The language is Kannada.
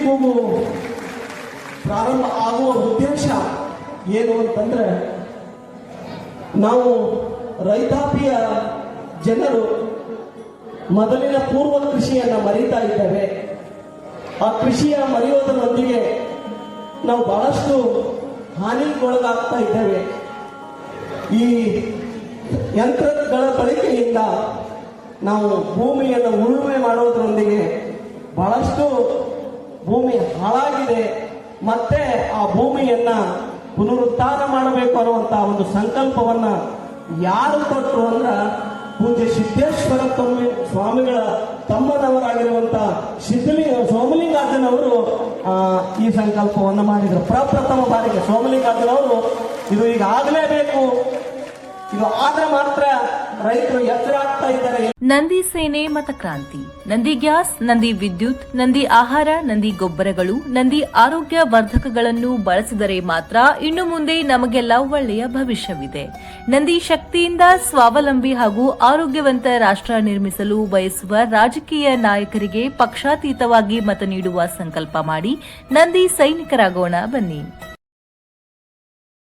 ಕೂಗು ಪ್ರಾರಂಭ ಆಗುವ ಉದ್ದೇಶ ಏನು ಅಂತಂದ್ರೆ, ನಾವು ರೈತಾಪಿಯ ಜನರು ಮೊದಲಿನ ಪೂರ್ವ ಕೃಷಿಯನ್ನು ಮರೀತಾ ಇದ್ದೇವೆ. ಆ ಕೃಷಿಯ ಮರೆಯೋದರೊಂದಿಗೆ ನಾವು ಬಹಳಷ್ಟು ಹಾನಿಗೊಳಗಾಗ್ತಾ ಇದ್ದೇವೆ. ಈ ಯಂತ್ರಗಳ ಬಳಕೆಯಿಂದ ನಾವು ಭೂಮಿಯನ್ನು ಉಳುಮೆ ಮಾಡೋದರೊಂದಿಗೆ ಬಹಳಷ್ಟು ಭೂಮಿ ಹಾಳಾಗಿದೆ. ಮತ್ತೆ ಆ ಭೂಮಿಯನ್ನ ಪುನರುದ್ಧಾರ ಮಾಡಬೇಕು ಅನ್ನುವಂತ ಒಂದು ಸಂಕಲ್ಪವನ್ನ ಯಾರು ಕೊಟ್ಟರು ಅಂದ್ರ ಪೂಜ್ಯ ಸಿದ್ದೇಶ್ವರ ಸ್ವಾಮಿಗಳ ತಮ್ಮನವರಾಗಿರುವಂತ ಸೋಮಲಿಂಗಾರ್ಜುನವರು ಈ ಸಂಕಲ್ಪವನ್ನು ಮಾಡಿದರು. ಪ್ರಪ್ರಥಮ ಬಾರಿಗೆ ಸೋಮಲಿಂಗಾರ್ಜುನವರು ಇದು ಈಗ ಆಗಲೇಬೇಕು, ಇದು ಆದ್ರೆ ಮಾತ್ರ ರೈತರು ಎಚ್ಚರಾಗ್ತಾ ಇದ್ದಾರೆ. ನಂದಿ ಸೇನೆ ಮತಕ್ರಾಂತಿ, ನಂದಿ ಗ್ಯಾಸ್, ನಂದಿ ವಿದ್ಯುತ್, ನಂದಿ ಆಹಾರ, ನಂದಿ ಗೊಬ್ಬರಗಳು, ನಂದಿ ಆರೋಗ್ಯ ವರ್ಧಕಗಳನ್ನು ಬಳಸಿದರೆ ಮಾತ್ರ ಇನ್ನು ಮುಂದೆ ನಮಗೆಲ್ಲ ಒಳ್ಳೆಯ ಭವಿಷ್ಯವಿದೆ. ನಂದಿ ಶಕ್ತಿಯಿಂದ ಸ್ವಾವಲಂಬಿ ಹಾಗೂ ಆರೋಗ್ಯವಂತ ರಾಷ್ಟ್ರ ನಿರ್ಮಿಸಲು ಬಯಸುವ ರಾಜಕೀಯ ನಾಯಕರಿಗೆ ಪಕ್ಷಾತೀತವಾಗಿ ಮತ ನೀಡುವ ಸಂಕಲ್ಪ ಮಾಡಿ ನಂದಿ ಸೈನಿಕರಾಗೋಣ ಬನ್ನಿ.